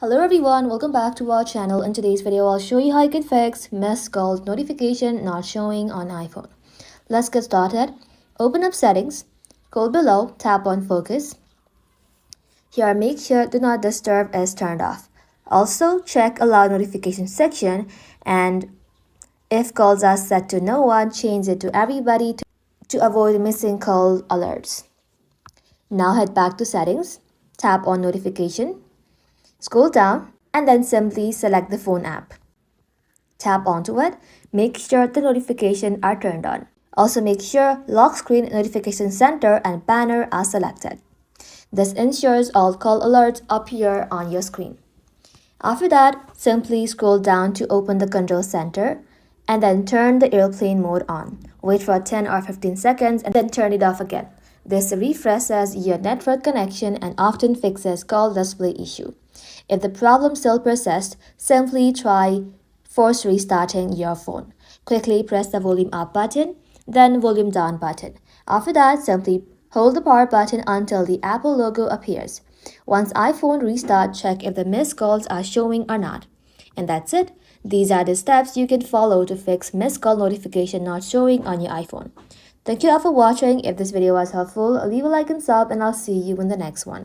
Hello everyone, welcome back to our channel. In today's video, I'll show you how you can fix missed call notification not showing on iPhone. Let's get started. Open up settings, scroll below, tap on focus. Here, make sure do not disturb is turned off. Also, check allow notification section, and if calls are set to no one, change it to everybody to avoid missing call alerts. Now head back to settings, tap on notification. Scroll down and then simply select the phone app. Tap onto it. Make sure the notifications are turned on. Also make sure lock screen, notification center and banner are selected. This ensures all call alerts appear on your screen. After that, simply scroll down to open the control center and then turn the airplane mode on. Wait for 10 or 15 seconds and then turn it off again. This refreshes your network connection and often fixes call display issue. If the problem still persists, simply try force restarting your phone. Quickly press the volume up button, then volume down button. After that, simply hold the power button until the Apple logo appears. Once iPhone restart, check if the missed calls are showing or not. And that's it. These are the steps you can follow to fix missed call notification not showing on your iPhone. Thank you all for watching. If this video was helpful, leave a like and sub, and I'll see you in the next one.